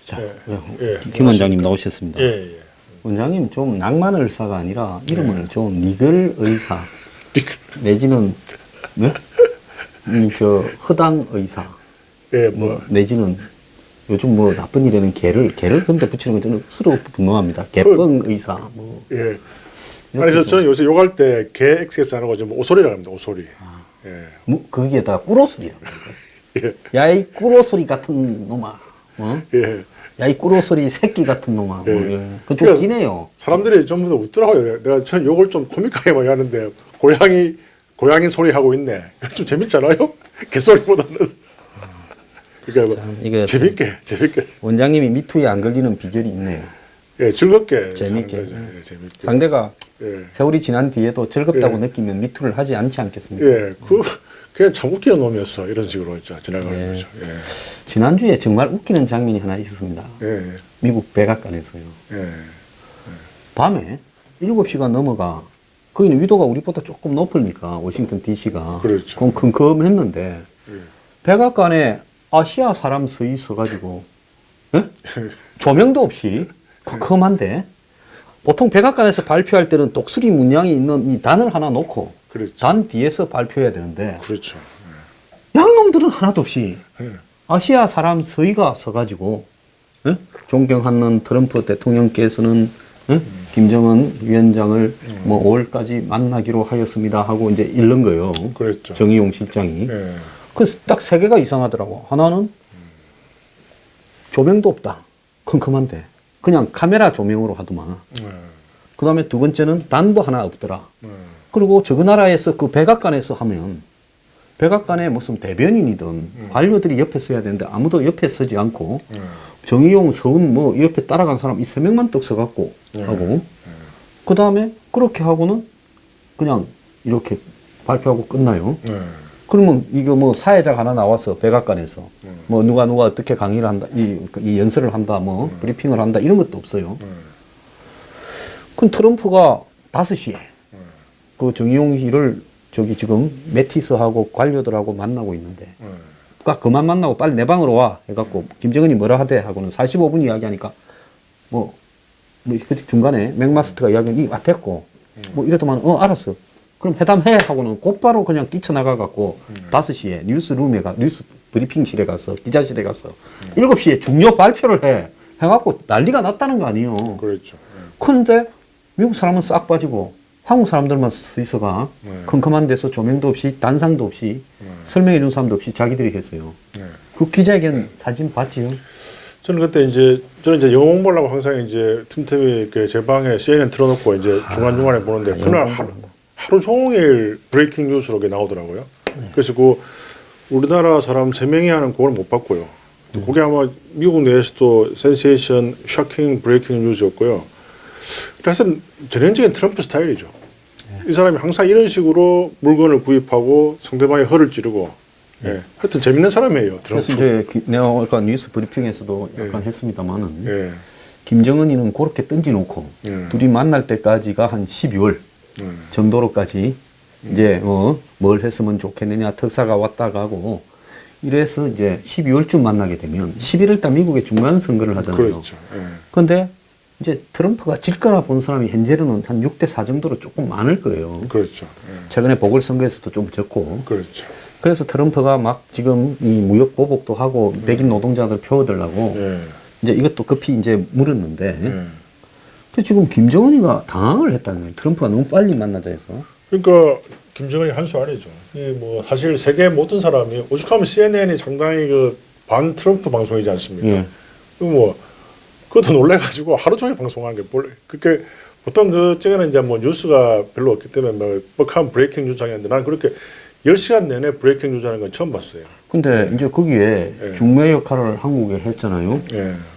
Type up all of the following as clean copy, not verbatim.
자, 김 원장님 나오셨습니다. 원장님 좀 낭만 의사가 아니라 이름을 좀 니글 의사 내지는 네? 저 허당 의사 뭐 내지는 요즘 뭐 나쁜 일에는 개를 근데 붙이는 건 저는 서로 분노합니다. 개뻥 의사 뭐. 그래서 저는 요새 욕할 때 개 XS 안 하고 좀 오소리라고 합니다. 오소리. 뭐 거기에다가 꿀오소리야. 야이 꿀오소리 같은 놈아. 어? 야, 이 꿀오소리 새끼 같은 놈아. 그건 좀 기네요. 사람들이 전부 다 웃더라고요. 내가 전 욕을 좀 코믹하게 많이 하는데, 고양이 소리 하고 있네. 좀 재밌잖아요? 개소리보다는. 그러니까 이게 재밌게. 원장님이 미투에 안 걸리는 비결이 있네요. 즐겁게. 재밌게. 재밌게. 상대가 세월이 지난 뒤에도 즐겁다고 느끼면 미투를 하지 않지 않겠습니까? 그냥 참 웃기는 놈이었어. 이런 식으로 지나가는 거죠. 지난주에 정말 웃기는 장면이 하나 있었습니다. 미국 백악관에서요. 밤에 7시가 넘어가 거기는 위도가 우리보다 조금 높으니까 워싱턴 DC가 그렇죠. 그럼 컴컴했는데 백악관에 아시아 사람 서 있어가지고 조명도 없이 컴컴한데 보통 백악관에서 발표할 때는 독수리 문양이 있는 이 단을 하나 놓고 그렇죠. 단 뒤에서 발표해야 되는데 그렇죠. 양놈들은 하나도 없이 아시아 사람 서희가 서가지고 존경하는 트럼프 대통령께서는 김정은 위원장을 뭐 5월까지 만나기로 하였습니다 하고 이제 읽는 거예요. 그랬죠. 정의용 실장이. 그래서 딱 세 개가 이상하더라고. 하나는 조명도 없다. 컴컴한데 그냥 카메라 조명으로 하더만. 그 다음에 두 번째는 단도 하나 없더라. 그리고 저 나라에서 그 백악관에서 하면 백악관에 무슨 대변인이든 관료들이 옆에 서야 되는데 아무도 옆에 서지 않고 정의용, 서훈 뭐 옆에 따라간 사람 이 세 명만 떡 서갖고 하고 그 다음에 그렇게 하고는 그냥 이렇게 발표하고 끝나요. 그러면 이거 뭐 사회자가 하나 나와서 백악관에서 뭐 누가 어떻게 강의를 한다, 이 연설을 한다, 뭐 브리핑을 한다 이런 것도 없어요. 그럼 트럼프가 5시에 그 정의용 씨를 저기 지금 매티스하고 관료들하고 만나고 있는데 그러니까 그만 만나고 빨리 내 방으로 와 해갖고 김정은이 뭐라 하대 하고는 45분 이야기하니까 뭐 그 중간에 맥마스터가 이야기하니 됐고 뭐 이래도만 알았어 그럼 회담해 하고는 곧바로 그냥 뛰쳐나가갖고 5시에 뉴스 브리핑실에 가서 기자실에 가서 7시에 중요 발표를 해갖고 난리가 났다는 거 아니에요. 그렇죠. 그런데 미국 사람은 싹 빠지고 한국 사람들만 서 있어가 컴컴한 데서 조명도 없이 단상도 없이 설명해 준 사람도 없이 자기들이 했어요. 그 기자회견 사진 봤지요? 저는 그때 저는 이제 영어 공부하려고 항상 이제 틈틈이 제 방에 CNN 틀어놓고 이제 중간중간에 보는데 그날 하루 종일 브레이킹 뉴스로 나오더라고요. 그래서 그 우리나라 사람 3명이 하는 그걸 못 봤고요. 그게 아마 미국 내에서도 센세이션, 셔킹, 브레이킹 뉴스였고요. 그래서 전형적인 트럼프 스타일이죠. 이 사람이 항상 이런 식으로 물건을 구입하고 상대방의 허를 찌르고 하여튼 재밌는 사람이에요. 트럼프. 그래서 이제 내가 아까 뉴스 브리핑에서도 약간 했습니다만은 김정은이는 그렇게 던지놓고 둘이 만날 때까지가 한 12월 정도로까지 이제 뭘 했으면 좋겠느냐 특사가 왔다 가고 이래서 이제 12월쯤 만나게 되면 11월 달 미국에 중간선거를 하잖아요. 그렇죠. 그런데 이제 트럼프가 질 거라 본 사람이 현재로는 한 6대4 정도로 조금 많을 거예요. 그렇죠. 최근에 보궐선거에서도 좀 졌고. 그렇죠. 그래서 트럼프가 막 지금 이 무역 보복도 하고 백인 노동자들 표어들라고 이제 이것도 급히 이제 물었는데 근데 지금 김정은이가 당황을 했다는 거예요. 트럼프가 너무 빨리 만나자 해서. 그러니까 김정은이 한 수 아니죠. 뭐 사실 세계 모든 사람이 오죽하면 CNN이 상당히 그 반 트럼프 방송이지 않습니까? 뭐 그것도 놀래가지고 하루 종일 방송한 게 그렇게 보통 그쪽에는 이제 뭐 뉴스가 별로 없기 때문에 뭐 뻑한 브레이킹 뉴스 하는데 난 그렇게 10시간 내내 브레이킹 뉴스 하는 건 처음 봤어요. 근데 이제 거기에 중매 역할을 한국에 했잖아요.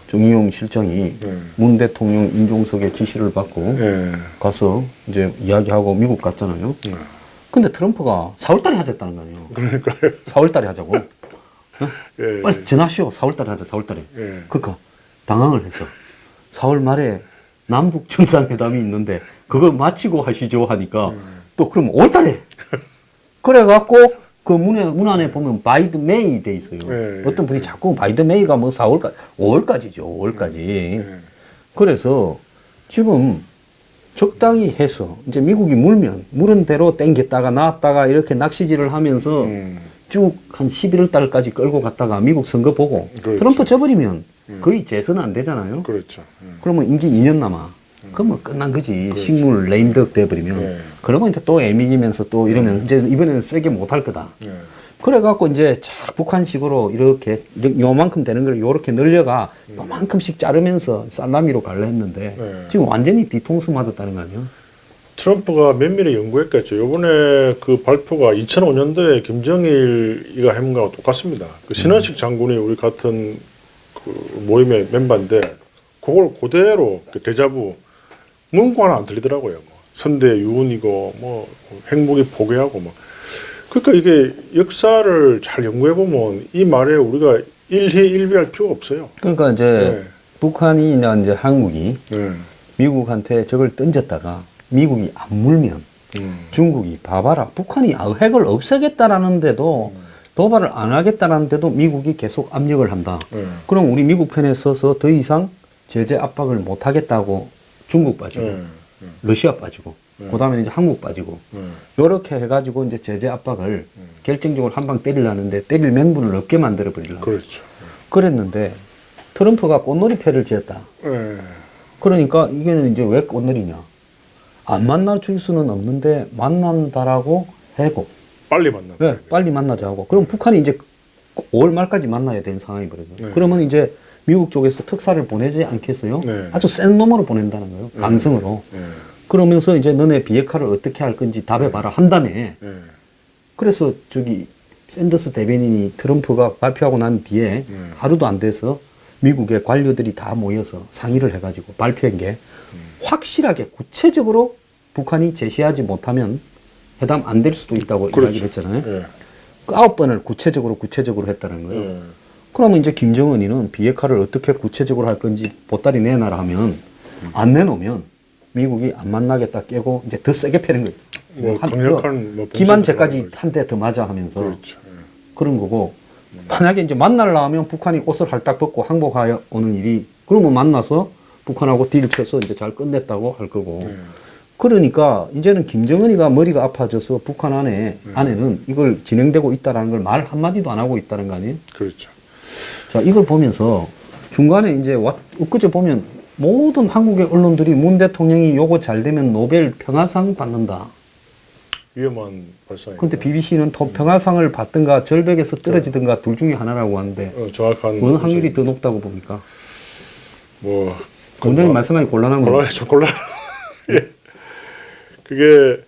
정의용 실장이 문 대통령 임종석의 지시를 받고 가서 이제 이야기하고 미국 갔잖아요. 근데 트럼프가 4월 달에 하겠다는 거 아니에요. 그러니까요. 4월 달에 하자고. 예. 빨리 전하시오. 4월 달에 하자. 4월 달에. 예. 그러니까 당황을 해서 4월 말에 남북 정상회담이 있는데 그거 마치고 하시죠 하니까 또 그럼 5월 달에. 그래갖고 그 문 안에 보면 바이 더 메이 돼 있어요. 예. 어떤 분이 자꾸 바이 더 메이가 뭐 4월까지, 5월까지죠. 5월까지. 그래서 지금 적당히 해서 이제 미국이 물면 물은 대로 땡겼다가 나왔다가 이렇게 낚시질을 하면서 쭉 한 11월 달까지 끌고 갔다가 미국 선거 보고 그렇죠. 트럼프 져버리면 거의 재선 안 되잖아요. 그렇죠. 그러면 임기 2년 남아. 그럼 뭐 끝난 거지. 그렇죠. 식물 레임덕 돼버리면. 네. 그러면 이제 또 애미기면서 또 이러면 이제 이번에는 세게 못 할 거다. 예. 그래갖고 이제 쫙 북한식으로 이렇게 요만큼 되는 걸 요렇게 늘려가 요만큼씩 자르면서 살라미로 갈라 했는데 네. 지금 완전히 뒤통수 맞았다는 거 아니에요? 트럼프가 면밀히 연구했겠죠. 요번에 그 발표가 2005년도에 김정일이가 해본 거하고 똑같습니다. 그 신원식 장군이 우리 같은 그 모임의 멤버인데 그걸 그대로 그 데자부 문구 하나 안 틀리더라고요. 뭐 선대 유운이고 뭐 핵무기 포기하고 뭐 그러니까 이게 역사를 잘 연구해 보면 이 말에 우리가 일희일비할 필요가 없어요. 그러니까 이제 네. 북한이나 이제 한국이 네. 미국한테 저걸 던졌다가 미국이 안 물면 중국이 봐봐라 북한이 핵을 없애겠다라는데도 도발을 안 하겠다라는데도 미국이 계속 압력을 한다. 그럼 우리 미국 편에 서서 더 이상 제재 압박을 못 하겠다고 중국 빠지고 러시아 빠지고 그다음에 이제 한국 빠지고 요렇게 해가지고 이제 제재 압박을 결정적으로 한 방 때리려는데 때릴 명분을 없게 만들어 버리려고. 그렇죠. 그랬는데 트럼프가 꽃놀이패를 지었다. 네. 그러니까 이게는 이제 왜 꽃놀이냐? 안 만나 줄 수는 없는데 만난다라고 해고. 빨리 만나. 네, 빨리 만나자고. 그럼 북한이 이제 5월 말까지 만나야 되는 상황이 벌어져. 네. 그러면 이제 미국 쪽에서 특사를 보내지 않겠어요? 네. 아주 센 놈으로 보낸다는 거예요. 강성으로. 네. 그러면서 이제 너네 비핵화를 어떻게 할 건지 답해봐라 한 다음에 네. 그래서 저기 샌더스 대변인이 트럼프가 발표하고 난 뒤에 하루도 안 돼서 미국의 관료들이 다 모여서 상의를 해가지고 발표한 게 확실하게 구체적으로 북한이 제시하지 못하면 회담 안 될 수도 있다고 그렇죠. 이야기를 했잖아요. 네. 그 9번을 구체적으로 했다는 거예요. 네. 그러면 이제 김정은이는 비핵화를 어떻게 구체적으로 할 건지 보따리 내놔라 하면 안 내놓으면 미국이 안 만나겠다 깨고 이제 더 세게 패는 거예요. 뭐 강력한 뭐 기만제까지 한 대 더 맞아 하면서 그렇죠. 그런 거고 만약에 이제 만나려 하면 북한이 옷을 할딱 벗고 항복하여 오는 일이 그러면 만나서 북한하고 딜 쳐서 이제 잘 끝냈다고 할 거고 그러니까 이제는 김정은이가 머리가 아파져서 북한 안에는 이걸 진행되고 있다라는 걸 말 한마디도 안 하고 있다는 거 아니에요? 그렇죠. 자, 이걸 보면서 중간에 이제 엊그제 보면 모든 한국의 언론들이 문 대통령이 요거 잘 되면 노벨 평화상 받는다. 위험한 발상이에요. 근데 BBC는 평화상을 받든가 절벽에서 떨어지든가 둘 중에 하나라고 하는데 정확한 어느 확률이 더 높다고 봅니까? 뭐 원장님 말씀하기 곤란한 거. 좀 곤란. 예. 그게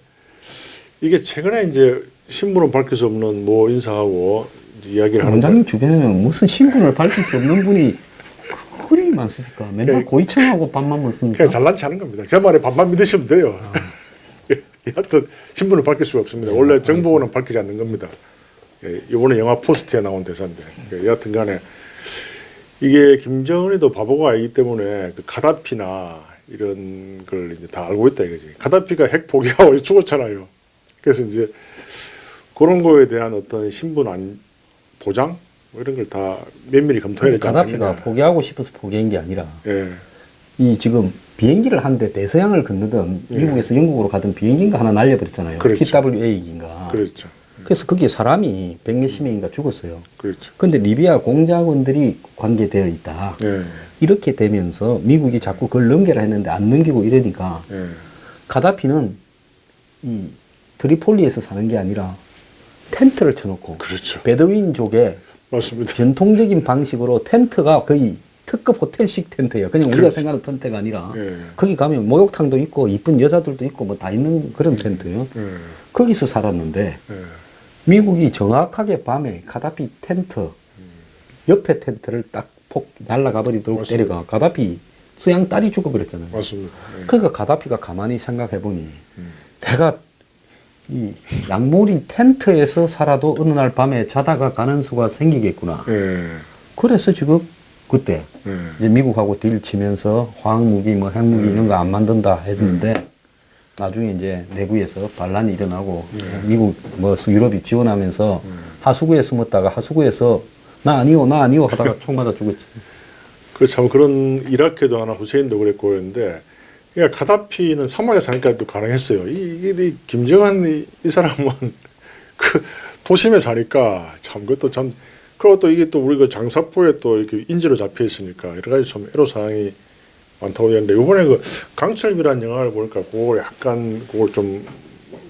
이게 최근에 이제 신분을 밝힐 수 없는 뭐 인사하고 이제 이야기를 하는 원장님 주변에는 무슨 신분을 밝힐 수 없는 분이 그리 많습니까? 맨날 고이청하고 밥만 먹습니까? 그냥 잘난 체하는 겁니다. 제 말에 반만 믿으시면 돼요. 여하튼 신분을 밝힐 수가 없습니다. 원래 정보원은 밝히지 않는 겁니다. 예, 이번에 영화 포스트에 나온 대사인데 여하튼 간에 이게 김정은이도 바보가 아니기 때문에 그 가다피나 이런 걸 이제 다 알고 있다 이거지. 가다피가 핵 포기하고 죽었잖아요. 그래서 이제 그런 거에 대한 어떤 신분 보장 뭐 이런 걸 다 면밀히 검토해야 되지 않겠느냐. 가다피가 포기하고 싶어서 포기한 게 아니라 예. 이 지금 비행기를 하는데 대서양을 건너던 미국에서 영국으로 가던 비행기인가 하나 날려버렸잖아요. 그렇죠. TWA인가. 그렇죠. 그래서 거기에 사람이 100몇십 명인가 죽었어요. 그렇죠. 근데 리비아 공작원들이 관계되어 있다. 예. 이렇게 되면서 미국이 자꾸 그걸 넘겨라 했는데 안 넘기고 이러니까 예. 가다피는 이 트리폴리에서 사는 게 아니라 텐트를 쳐놓고 그렇죠. 베드윈족의 맞습니다. 전통적인 방식으로 텐트가 거의 특급 호텔식 텐트예요. 그냥 우리가 생각하는 텐트가 아니라 예. 거기 가면 목욕탕도 있고 이쁜 여자들도 있고 뭐 다 있는 그런 텐트예요. 예. 거기서 살았는데 예. 미국이 정확하게 밤에 가다피 텐트 옆에 텐트를 딱 폭 날아가 버리도록 맞습니다. 때려가 가다피 수양 딸이 죽어버렸잖아요. 맞습니다. 예. 그러니까 가다피가 가만히 생각해 보니 내가 이 양모리 텐트에서 살아도 어느 날 밤에 자다가 가는 수가 생기겠구나. 예. 그래서 지금 그때 예. 이제 미국하고 딜 치면서 화학무기 뭐 핵무기 이런 거 안 만든다 했는데 나중에 이제 내부에서 반란이 일어나고 미국 뭐 유럽이 지원하면서 하수구에 숨었다가 하수구에서 나 아니오 하다가 총 맞아 죽었지. 그 참 그런 이라크에도 하나 후세인도 그랬고 그랬는데 그러니까 가다피는 사막에 사니까 또 가능했어요. 이 김정한 이 사람은 그 도심에 사니까 참 그것도 참 그리고 또 이게 또 우리 그 장사포에 또 이렇게 인지로 잡혀 있으니까 여러 가지 참 애로 사항이 많다고 했는데 이번에 그 강철비라는 영화를 보니까 그걸 약간 그걸 좀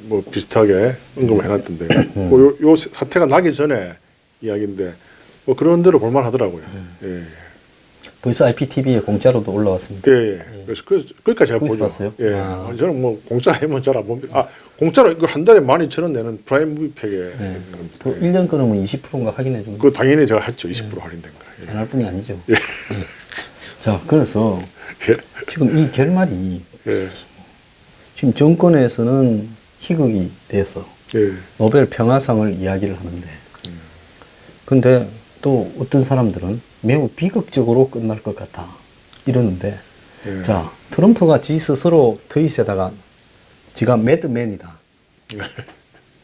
뭐 비슷하게 언급을 해놨던데 요 사태가 나기 전에 이야기인데 뭐 그런 대로 볼만하더라고요. 예. 벌써 IPTV에 공짜로도 올라왔습니다. 예, 예. 그래서 그러니까 제가 거기서 보죠. 봤어요? 예. 아. 저는 뭐 공짜 하면 잘 안 봅니다. 아, 공짜로 이거 한 달에 12,000원 내는 프라임 무비팩에 있는 겁니다. 그 1년 끊으면 20%인가 할인해 줍니다. 그거 당연히 제가 했죠. 20% 할인된 거. 안 할 뿐이 아니죠. 자, 그래서 예. 지금 이 결말이 예. 지금 정권에서는 희극이 돼서 예. 노벨 평화상을 이야기를 하는데 근데 또 어떤 사람들은 매우 비극적으로 끝날 것 같아 이러는데 예. 자, 트럼프가 지 스스로 트윗에다가 지가 매드맨이다.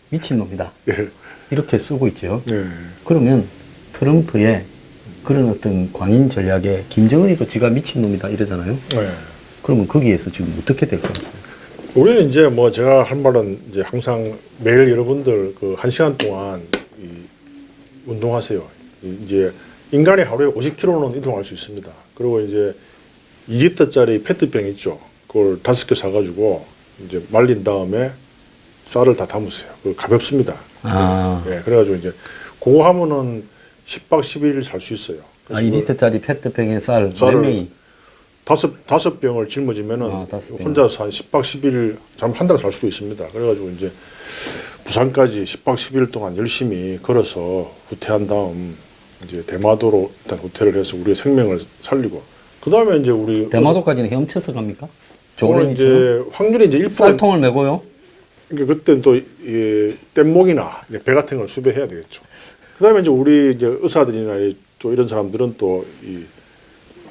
미친놈이다. 예. 이렇게 쓰고 있죠. 예. 그러면 트럼프의 그런 어떤 광인 전략에 김정은이도 지가 미친놈이다 이러잖아요. 예. 그러면 거기에서 지금 어떻게 될 것 같습니까? 우리는 이제 뭐 제가 할 말은 이제 항상 매일 여러분들 그 1시간 동안 이 운동하세요. 이제 인간이 하루에 50km는 이동할 수 있습니다. 그리고 이제 2리터짜리 페트병 있죠. 그걸 5개 사가지고 이제 말린 다음에 쌀을 다 담으세요. 그 가볍습니다. 아, 예, 그래가지고 이제 그거 하면은 10박 11일 살 수 있어요. 아 2리터짜리 페트병에 쌀 몇 쌀을 명이 다섯 병을 짊어지면은 아, 5병. 혼자서 한 10박 11일, 한 달 살 수도 있습니다. 그래가지고 이제 부산까지 10박 11일 동안 열심히 걸어서 후퇴한 다음 이제 대마도로 일단 후퇴를 해서 우리의 생명을 살리고 그 다음에 이제 우리 대마도까지는 헤엄쳐서 갑니까? 그거는 이제 확률이 이제 1%. 쌀통을 메고요? 그러니까 그때는 또 뗏목이나 이제 배 같은 걸 수배해야 되겠죠. 그 다음에 이제 우리 이제 의사들이나 또 이런 사람들은 또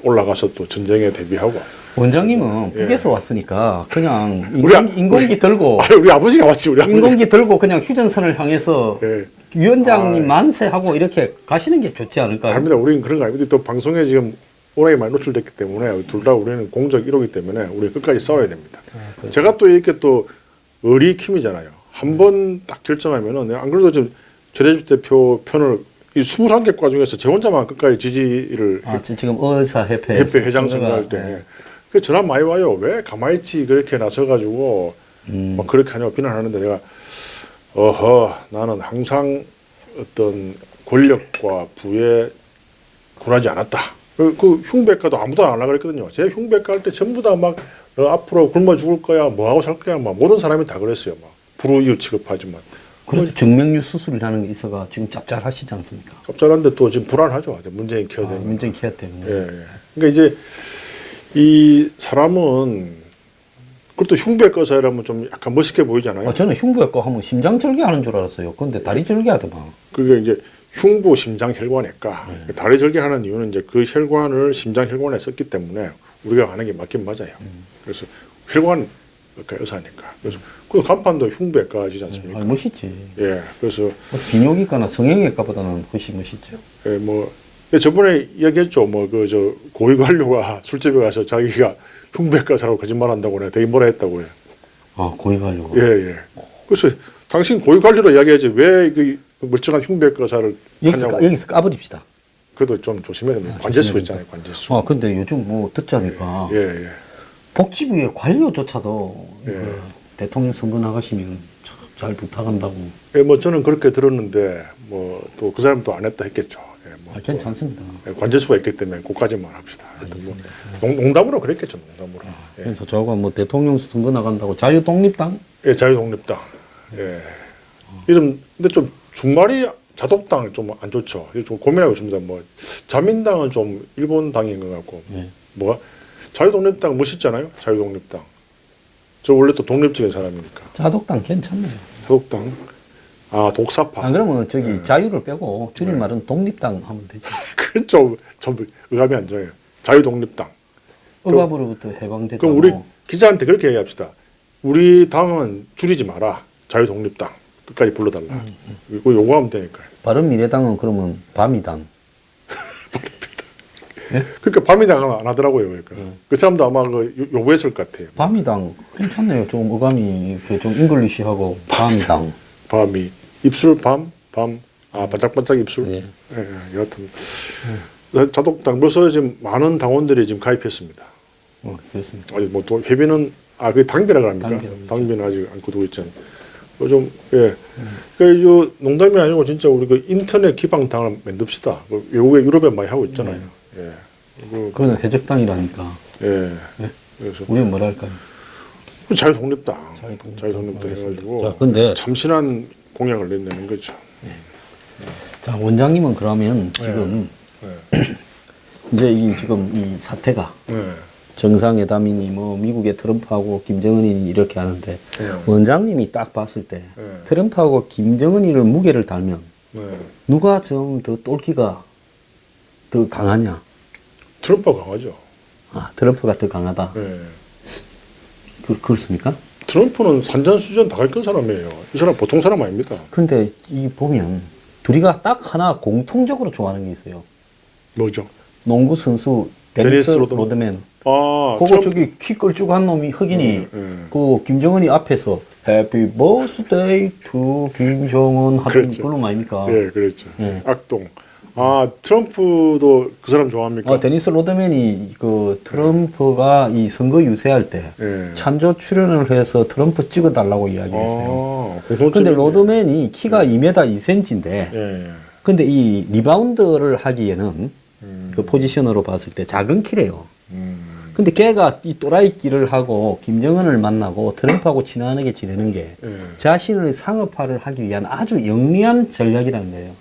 올라가서 또 전쟁에 대비하고. 원장님은 예. 북에서 왔으니까 그냥 우리 인공기 들고 아니, 우리 아버지가 왔지, 우리 아버지. 인공기 들고 그냥 휴전선을 향해서 예. 위원장님 아, 만세하고 이렇게 가시는 게 좋지 않을까요? 아닙니다. 우리는 그런 거 아닙니다. 또 방송에 지금 워낙에 많이 노출됐기 때문에 둘 다 우리는 공적 1호기 때문에 우리 끝까지 싸워야 됩니다. 그렇죠. 제가 또 이렇게 또 의리킴이잖아요. 한 번 딱 결정하면은 안 그래도 지금 최대집 대표 편을 이 21개 과 중에서 제 혼자만 끝까지 지지를 아, 지금 의사협회 협회 회장 선거할 때. 그 전화 많이 와요. 왜 가만히 있지 그렇게 나서가지고 막 그렇게 하냐고 비난하는데 내가 나는 항상 어떤 권력과 부에 굴하지 않았다. 그 흉배가도 아무도 안 하려고 그랬거든요. 제 흉배가 할 때 전부 다 막 너 앞으로 굶어 죽을 거야, 뭐 하고 살 거야, 막 모든 사람이 다 그랬어요. 막 불우이웃 취급하지만. 그래도 정맥류 수술이라는 게 있어가 지금 짭짤하시지 않습니까? 짭짤한데 또 지금 불안하죠. 문재인 키워야 되는. 문재인 키아 때문에. 예, 예. 그러니까 이제 이 사람은 그것도 흉배가 이라면 좀 약간 멋있게 보이잖아요. 저는 흉부외과 하면 심장절개하는 줄 알았어요. 근데 다리 절개하더만. 그게 이제 흉부 심장 혈관외과. 다리 절개하는 이유는 이제 그 혈관을 심장 혈관에 썼기 때문에 우리가 하는 게 맞긴 맞아요. 그래서 혈관 의사니까. 그래서 그 간판도 흉부외과지지 않습니까? 멋있지. 예, 그래서 비뇨기과나 성형외과보다는 훨씬 멋있죠. 예, 뭐 저번에 이야기했죠. 뭐 그 저 고위 관료가 술집에 가서 자기가 흉부외과사라고 거짓말한다고 내가 되게 뭐라 했다고요. 아, 고위관료. 예, 예. 그래서 당신 고위 관료로 이야기하지 왜 그 멀쩡한 흉부외과사를 하냐고. 여기서 까버립시다. 그래도 좀 조심해야 됩니다. 관제수 있잖아요, 관제수. 근데 요즘 뭐 듣자니까 예, 예. 복지부의 관료조차도 예. 그 대통령 선거 나가시면 잘 부탁한다고. 예, 뭐 저는 그렇게 들었는데 뭐 또 그 사람도 안 했다 했겠죠. 예, 뭐 괜찮습니다. 관제수가 있기 때문에 그까지만 합시다. 뭐 농담으로 그랬겠죠, 농담으로. 예. 그래서 저가 뭐 대통령 선거 나간다고 자유독립당? 예, 자유독립당. 예. 이름 근데 좀 자독당은 좀 안 좋죠. 이거 좀 고민하고 있습니다. 뭐 자민당은 좀 일본 당인 것 같고 네. 뭐 자유독립당 멋있잖아요. 자유독립당. 저 원래 또 독립적인 사람이니까. 자독당 괜찮네요. 자독당. 아 독사파. 안 그러면 저기 자유를 빼고 줄임말은 독립당 하면 되죠. 그건 좀 의감이 안 좋아요. 자유독립당. 억압으로부터 해방됐다. 그럼 우리 기자한테 그렇게 얘기합시다. 우리 당은 줄이지 마라. 자유독립당. 끝까지 불러달라. 이거 요구하면 되니까요. 바른미래당은 그러면 밤이당. 그러니까 밤이당 안 하더라고요. 그러니까. 그 사람도 아마 그 요구했을 것 같아요. 밤이당 괜찮네요. 좀 어감이 이렇게 좀 잉글리시하고 밤이당. 밤이 입술 밤. 아 반짝반짝 입술. 예. 예, 여하튼 자독당 벌써 지금 많은 당원들이 지금 가입했습니다. 그렇습니다. 아직 뭐 또 회비는 그 당비라고 합니까? 당비라고 당비는 아직 안 거두고 있잖아요. 좀 예. 그러니까 이 농담이 아니고 진짜 우리 그 인터넷 기반 당을 만듭시다. 그 외국에 유럽에 많이 하고 있잖아요. 예. 그거는 해적당이라니까. 예. 네. 그래서 우리는 뭐랄까요? 자유독립당 자유독립당 해가지고 자, 근데 참신한 공약을 낸다는 거죠. 자 원장님은 그러면 지금 이제 지금 이 사태가 네. 정상회담이니 뭐 미국의 트럼프하고 김정은이 이렇게 하는데 네. 원장님이 딱 봤을 때 네. 트럼프하고 김정은이를 무게를 달면 네. 누가 좀 더 똘끼가 더 강하냐? 트럼프가 강하죠. 아 트럼프가 더 강하다. 네. 그렇습니까? 트럼프는 산전수전 다 겪은 사람이에요. 이 사람 보통 사람 아닙니다. 근데 이 보면 둘이가 딱 하나 공통적으로 좋아하는 게 있어요. 뭐죠? 농구 선수 데니스 데니스 로드맨. 로드맨. 아, 그거 저기 키 걸쭉한 놈이 흑인이 그 김정은이 앞에서 Happy Birthday to 김정은 하던 그렇죠. 그놈 아닙니까? 예, 그렇죠. 예. 악동. 아, 트럼프도 그 사람 좋아합니까? 데니스 로드맨이 그 트럼프가 이 선거 유세할 때 예. 찬조 출연을 해서 트럼프 찍어달라고 이야기했어요. 아, 공통점이네. 근데 로드맨이 키가 2m 2cm인데 예. 근데 이 리바운드를 하기에는 그 포지션으로 봤을 때 작은 키래요. 근데 걔가 이 또라이 끼를 하고 김정은을 만나고 트럼프하고 친하게 지내는 게 예. 자신의 상업화를 하기 위한 아주 영리한 전략이라는 거예요.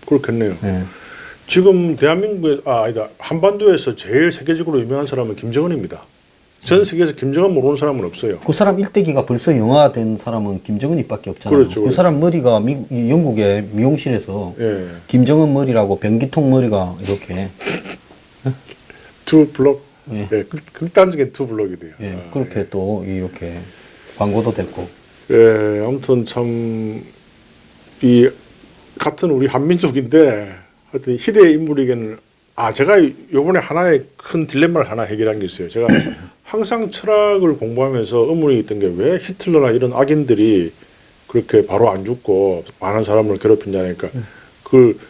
그렇겠네요. 예. 지금 대한민국에 아니다 한반도에서 제일 세계적으로 유명한 사람은 김정은입니다. 전 세계에서 김정은 모르는 사람은 없어요. 그 사람 일대기가 벌써 영화된 사람은 김정은이밖에 없잖아요. 그렇죠, 그 그렇죠. 사람 머리가 이 영국의 미용실에서 예. 김정은 머리라고 변기통 머리가 이렇게 투 블록. 예. 예. 극단적인 투 블록이 돼요. 예, 아, 그렇게 또 이렇게 광고도 됐고 예, 아무튼 참, 이, 같은 우리 한민족인데, 하여튼 희대의 인물에게는, 제가 요번에 하나의 큰 딜레마를 하나 해결한 게 있어요. 제가 항상 철학을 공부하면서 의문이 있던 게 왜 히틀러나 이런 악인들이 그렇게 바로 안 죽고 많은 사람을 괴롭힌다니까. 그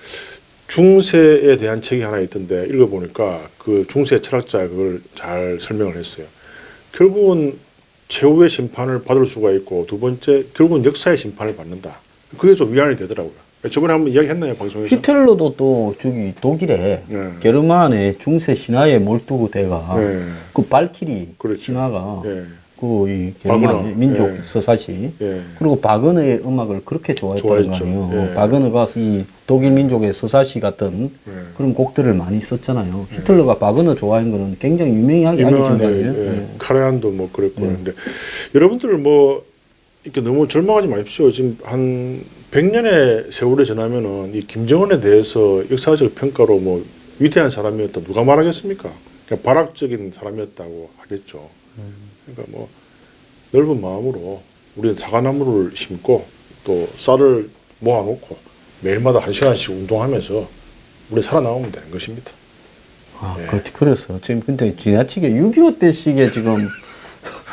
중세에 대한 책이 하나 있던데 읽어보니까 그 중세 철학자가 그걸 잘 설명을 했어요. 결국은 최후의 심판을 받을 수가 있고 두 번째 결국은 역사의 심판을 받는다. 그게 좀 위안이 되더라고요. 저번에 한번 이야기했나요 방송에서? 히틀러도 또 저기 독일에 예. 게르만의 중세 신화의 몰두대가 예. 그 발키리 그렇죠. 신화가 예. 그 이 게르만의 바그너. 민족 예. 서사시 예. 그리고 바그너의 음악을 그렇게 좋아했다는 거 좋아했죠. 아니에요. 예. 바그너가 이 독일 민족의 서사시 같은 예. 그런 곡들을 많이 썼잖아요. 히틀러가 바그너 좋아하는 거는 굉장히 유명하게 알려진 거 아니에요. 유명한데 예. 카레안도 뭐 그랬고 그런데 여러분들 뭐 이렇게 너무 절망하지 마십시오. 지금 한 100년의 세월이 지나면은 이 김정은에 대해서 역사적 평가로 뭐 위대한 사람이었다 누가 말하겠습니까? 그냥 발악적인 사람이었다고 하겠죠. 그러니까 뭐 넓은 마음으로 우리는 사과나무를 심고 또 쌀을 모아놓고 매일마다 1시간씩 운동하면서 우리 살아나오면 되는 것입니다. 예. 그렇지, 그래서 지금 근데 지나치게 6.25 때식에 지금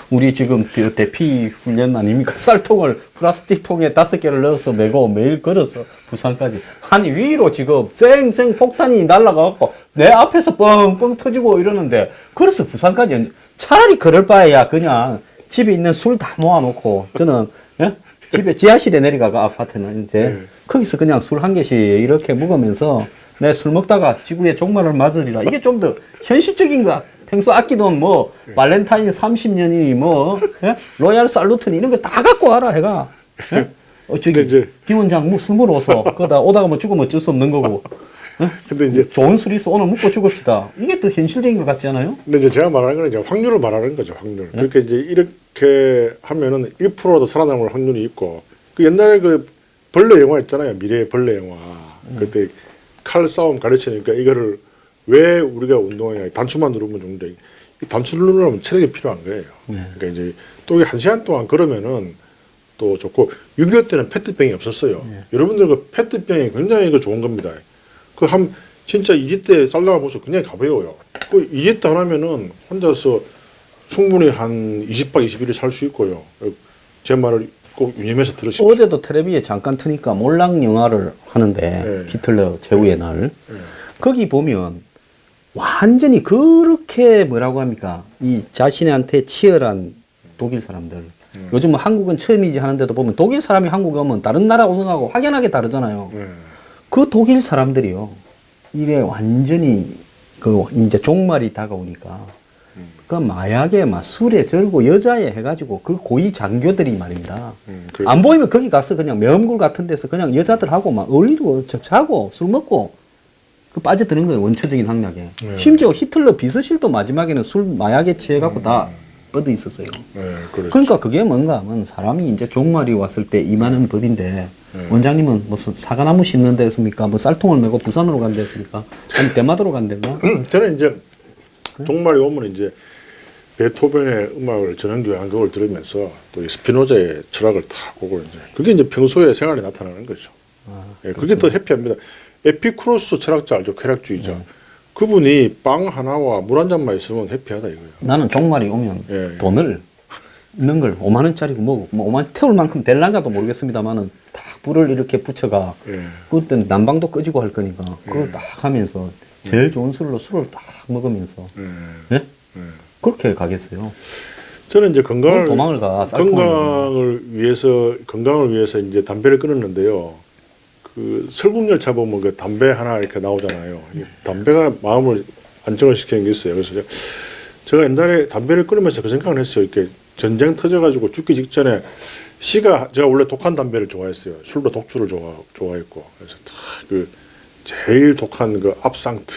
우리 지금 대피 훈련 아닙니까? 쌀통을 플라스틱 통에 5개를 넣어서 메고 매일 걸어서 부산까지. 아니, 위로 지금 쌩쌩 폭탄이 날아가고 내 앞에서 뻥뻥 터지고 이러는데, 그래서 부산까지 차라리 그럴 바에야 그냥 집에 있는 술 다 모아놓고, 저는, 예? 집에 지하실에 내려가가 아파트는 이제, 거기서 그냥 술 한 개씩 이렇게 먹으면서 내 술 먹다가 지구의 종말을 맞으리라. 이게 좀 더 현실적인 거. 평소 아끼던 뭐 발렌타인 30년이니 뭐 예? 로얄 살루트니 이런 거 다 갖고 와라 해가 예? 저기 근데 이제 김 원장 술 먹어서 그러다 오다가 뭐 죽으면 어쩔 수 없는 거고. 근데 이제 좋은 술 있어 오늘 먹고 죽읍시다. 이게 더 현실적인 것 같지 않아요? 근데 이제 제가 말하는 건 이제 확률을 말하는 거죠, 확률. 그러니까 이제 이렇게 하면은 1%도 살아남을 확률이 있고, 그 옛날에 그 벌레 영화 있잖아요, 미래의 벌레 영화. 그때 칼 싸움 가르치니까 이거를 왜 우리가 운동하냐, 단추만 누르면 좋은데 이 단추 누르려면 체력이 필요한 거예요. 그러니까 이제 또 이게 1시간 동안 그러면은 또 좋고 6.25 때는 페트병이 없었어요. 여러분들 그 페트병이 굉장히 그 좋은 겁니다. 그 진짜 2리터 쌀다가 보셔 굉장히 가벼워요. 그 2리터 하나면은 혼자서 충분히 한 20박 20일을 살 수 있고요. 제 말을 꼭 유념해서 들으십시오. 어제도 텔레비에 잠깐 트니까 몰락 영화를 하는데 네. 히틀러 제후의 날 거기 보면 완전히 그렇게 뭐라고 합니까? 이 자신한테 치열한 독일 사람들. 요즘 뭐 한국은 처음이지 하는데도 보면 독일 사람이 한국에 오면 다른 나라 오성하고 확연하게 다르잖아요. 그 독일 사람들이요. 이게 완전히 그 이제 종말이 다가오니까 그 마약에 막 술에 절고 여자에 해가지고 그 고위 장교들이 말입니다. 안 보이면 거기 가서 그냥 매음굴 같은 데서 그냥 여자들하고 막 어울리고 자고 술 먹고 그 빠져드는 거예요. 원초적인 학력에. 심지어 히틀러 비서실도 마지막에는 술 마약에 취해갖고 다 뻗어 있었어요. 그러니까 그게 뭔가 하면 사람이 이제 종말이 왔을 때 임하는 법인데 원장님은 무슨 사과나무 심는 데였습니까? 뭐 쌀통을 메고 부산으로 간 데였습니까? 아니 대마도로 간 데인가? 저는 이제 종말이 오면 이제 베토벤의 음악을 전형교향 그걸 들으면서 또 이 스피노자의 철학을 다 보고 이제 그게 이제 평소의 생활에 나타나는 거죠. 그게 더 해피합니다. 에피쿠로스 철학자 알죠? 쾌락주의자. 그분이 빵 하나와 물 한 잔만 있으면 해피하다 이거예요. 나는 종말이 오면 돈을 있는 걸 5만 원짜리고 뭐 5만 태울 만큼 될란가도 모르겠습니다만은 딱 불을 이렇게 붙여가 그때 난방도 끄지고 할 거니까 그걸 딱 하면서 제일 좋은 술로 술을 딱 먹으면서 예? 그렇게 가겠어요. 저는 이제 도망을 가 건강을 위해서 이제 담배를 끊었는데요. 그 설국열차 보면 그 담배 하나 이렇게 나오잖아요. 담배가 마음을 안정을 시키는 게 있어요. 그래서 제가 옛날에 담배를 끊으면서 그 생각을 했어요. 이렇게 전쟁 터져가지고 죽기 직전에 제가 원래 독한 담배를 좋아했어요. 술도 독주를 좋아했고. 그래서 그 제일 독한 그 압상트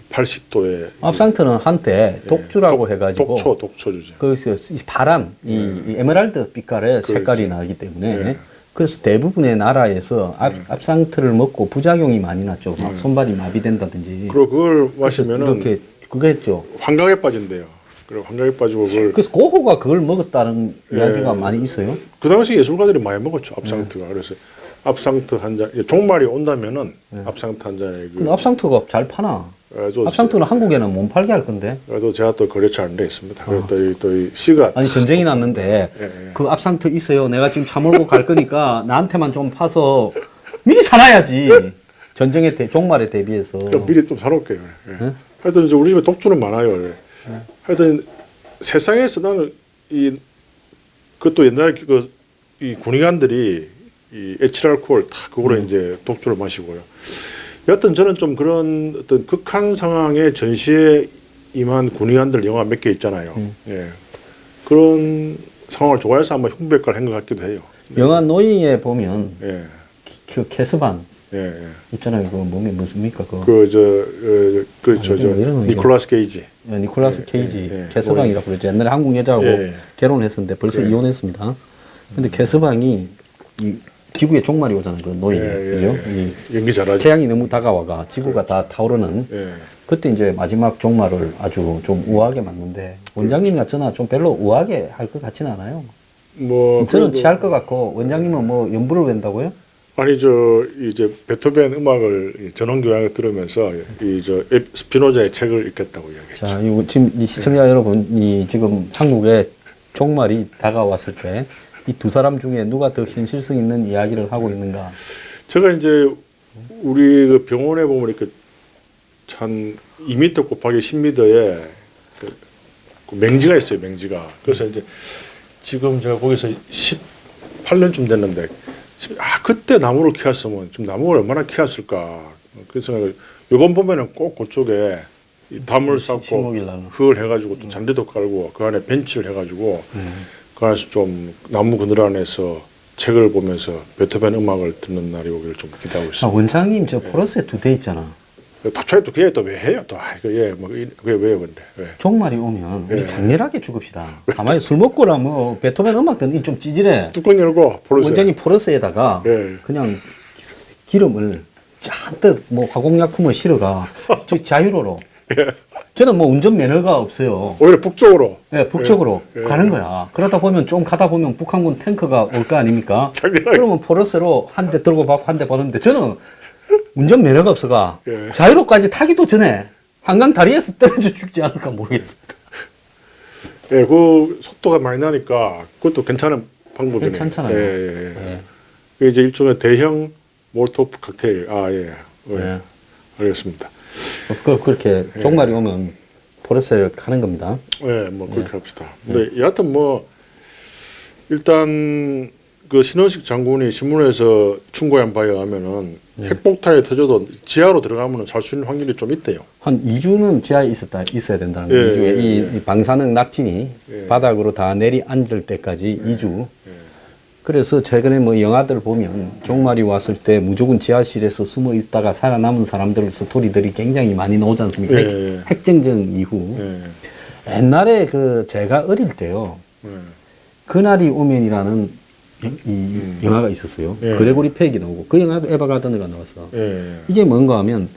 80도에 압상트는 한때 독주라고 해가지고 독초주죠. 거기서 파란 이 에메랄드 빛깔의 색깔이 나기 때문에 그래서 대부분의 나라에서 압상트를 먹고 부작용이 많이 났죠. 막 손발이 마비된다든지. 그리고 그걸 마시면은 이렇게 그거했죠. 환각에 빠진대요. 그리고 환각에 빠지고 그래서 고호가 그걸 먹었다는 이야기가 많이 있어요. 그 당시 예술가들이 많이 먹었죠. 압상트가. 그래서 압상트 한 잔, 종말이 온다면은 압상트 한 잔에 근데 압상트가 잘 파나? 압상트는 한국에는 못 팔게 할 건데. 그래도 제가 또 거래처하는 데 있습니다. 그래서 또 이 씨가 아니 전쟁이 났는데 그 압상트 있어요. 내가 지금 차 몰고 갈 거니까 나한테만 좀 파서 미리 사놔야지. 전쟁의 종말에 대비해서. 미리 좀 사놓을게요. 하여튼 이제 우리 집에 독주는 많아요. 하여튼 세상에서 나는 그것도 옛날에 이 군의관들이 이 에틸알코올 다 그거로 이제 독주를 마시고요. 여하튼 저는 좀 그런 어떤 극한 상황의 전시에 임한 군의관들 영화 몇 개 있잖아요. 그런 상황을 좋아해서 아마 흉백과를 한 것 같기도 해요. 영화 노이에 보면 그 캐스반 있잖아요. 그 몸이 무슨입니까? 니콜라스 케이지. 니콜라스 케이지 캐스방이라고 그러죠. 옛날에 한국 여자하고 결혼했었는데 벌써 이혼했습니다. 근데 캐스방이 이 지구의 종말이 오잖아요. 그 노예. 그죠? 연기 잘하죠. 태양이 너무 다가와가 지구가 다 타오르는 그때 이제 마지막 종말을 아주 좀 우아하게 만드는데 원장님이나 저나 좀 별로 우아하게 할 것 같지는 않아요. 저는 취할 것 같고 원장님은 뭐 연부를 웬다고요? 아니 이제 베토벤 음악을 전원 교양을 들으면서 스피노자의 책을 읽겠다고 이야기했죠. 자, 지금 이 시청자 여러분이 지금 한국의 종말이 다가왔을 때 이 두 사람 중에 누가 더 현실성 있는 이야기를 하고 있는가? 제가 이제 우리 그 병원에 보면 이렇게 한 2m 곱하기 10m에 그 맹지가 있어요. 맹지가. 그래서 이제 지금 제가 거기서 18년쯤 됐는데 그때 나무를 키웠으면 지금 나무를 얼마나 키웠을까. 그래서 요번 보면은 꼭 그쪽에 담을 쌓고 흙을 해가지고 또 잔디도 깔고 그 안에 벤치를 해가지고 그 안에서 좀 나무 그늘 안에서 책을 보면서 베토벤 음악을 듣는 날이 오기를 좀 기대하고 아, 있습니다. 원장님 저 포러스에 2대 있잖아. 답차이 또 그게 또 왜 해요? 또 이거 그게 왜요, 근데? 왜? 종말이 오면 우리 예. 장렬하게 죽읍시다. 가만히 술 먹고나 뭐 베토벤 음악 듣는 좀 찌질해. 뚜껑 열고 포르쉐. 원장님 포러스에다가 예. 그냥 기름을 잔뜩 뭐 화공약품을 실어가 저 자유로로. 저는 뭐 운전면허가 없어요. 오히려 북쪽으로. 예, 북쪽으로 예. 가는 거야. 그러다 보면 좀 가다 보면 북한군 탱크가 올 거 아닙니까? 장렬하게. 그러면 포러스로 한 대 들고 받고 한 대 받는데 저는 운전면허가 없어가 예. 자유로까지 타기도 전에 한강 다리에서 떨어져 죽지 않을까 모르겠습니다. 예, 그 속도가 많이 나니까 그것도 괜찮은 방법이네요. 괜찮잖아요. 예. 예. 그 이제 일종의 대형 몰토프 칵테일. 아, 예. 예. 예. 알겠습니다. 그렇게 종말이 오면 포러스를 가는 겁니다. 예, 뭐 그렇게 합시다. 근데 여하튼 뭐 일단 그 신원식 장군이 신문에서 충고한 바에 의하면은 핵폭탄이 터져도 지하로 들어가면 살 수 있는 확률이 좀 있대요. 한 2주는 지하에 있어야 된다는 거예요. 예, 2주에 예, 이 방사능 낙진이 예. 바닥으로 다 내리 앉을 때까지 2주. 그래서 최근에 뭐 영화들 보면 종말이 왔을 때 무조건 지하실에서 숨어 있다가 살아남은 사람들 스토리들이 굉장히 많이 나오지 않습니까? 예. 핵정전 이후. 예. 옛날에 그 제가 어릴 때요. 예. 그날이 오면이라는 이 영화가 있었어요. 예. 그레고리 팩이 나오고 그 영화도 에바 가더너가 나왔어. 예. 이게 뭔가 하면